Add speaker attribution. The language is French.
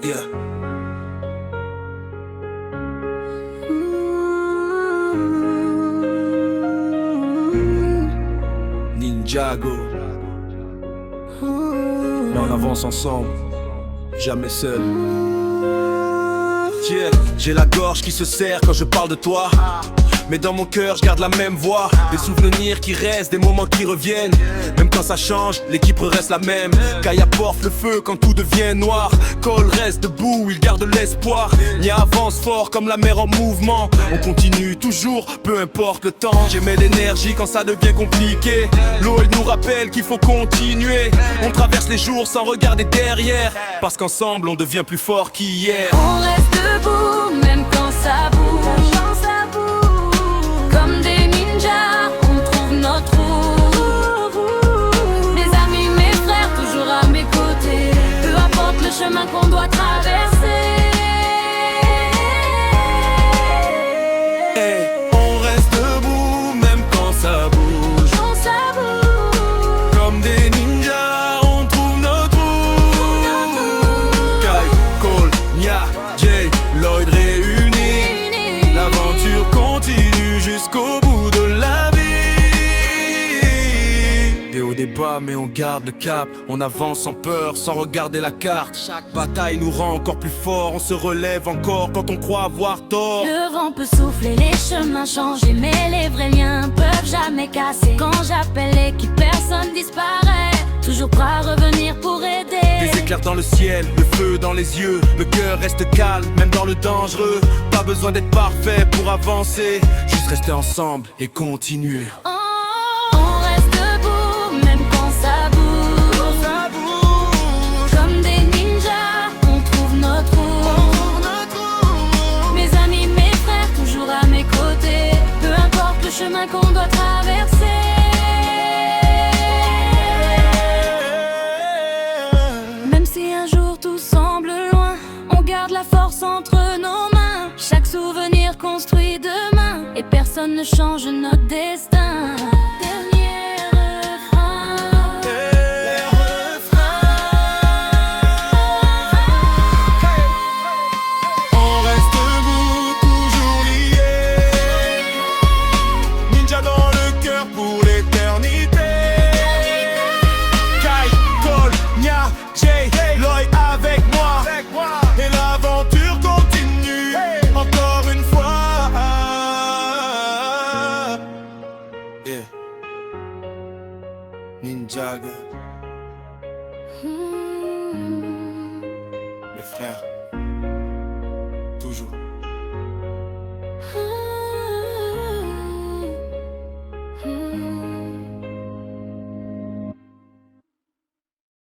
Speaker 1: Yeah. Ninjago. Là on avance ensemble, jamais seul. Yeah. J'ai la gorge qui se serre quand je parle de toi. Mais dans mon cœur je garde la même voix. Des souvenirs qui restent, des moments qui reviennent. Même quand ça change, l'équipe reste la même. Kaya porte le feu quand tout devient noir. Cole reste debout, il garde l'espoir. Nia avance fort comme la mer en mouvement. On continue toujours, peu importe le temps. J'émets l'énergie quand ça devient compliqué. L'eau elle nous rappelle qu'il faut continuer. On traverse les jours sans regarder derrière. Parce qu'ensemble on devient plus fort qu'hier.
Speaker 2: On reste debout, même quand ça bouge. Comme des ninjas, on trouve notre route. Mes amis, mes frères, toujours à mes côtés. Peu importe le chemin qu'on doit traverser.
Speaker 1: Hey, on reste debout, même quand ça bouge.
Speaker 2: Quand ça bouge.
Speaker 1: Comme des ninjas, on trouve notre route. Kai, Cole, Nia, Jay, Lloyd réunis. L'aventure continue jusqu'au bout de la vie. Des hauts, des bas, mais on garde le cap. On avance sans peur, sans regarder la carte. Chaque bataille nous rend encore plus forts. On se relève encore quand on croit avoir tort.
Speaker 2: Le vent peut souffler, les chemins changer, mais les vrais liens peuvent jamais casser. Quand j'appelle l'équipe, personne disparaît. Toujours prêt à revenir pour aider.
Speaker 1: Des éclairs dans le ciel, le feu dans les yeux. Le cœur reste calme, même dans le dangereux. Pas besoin d'être parfait pour avancer. Juste rester ensemble et continuer.
Speaker 2: On reste debout, même quand ça bouge. Comme des ninjas, on trouve notre route. Mes amis, mes frères, toujours à mes côtés. Peu importe le chemin qu'on doit traverser. Même si un jour tout semble loin, on garde la force entre nos mains. Chaque souvenir construit demain, et personne ne change notre destin. Dernier refrain.
Speaker 1: On reste debout, toujours liés. Ninja dans le cœur pour l'éternité. Kai, Cole, Nia, Jay, Lloyd avec moi. Et l'aventure continue, encore une fois. Yeah. Ninjago. Mes frères.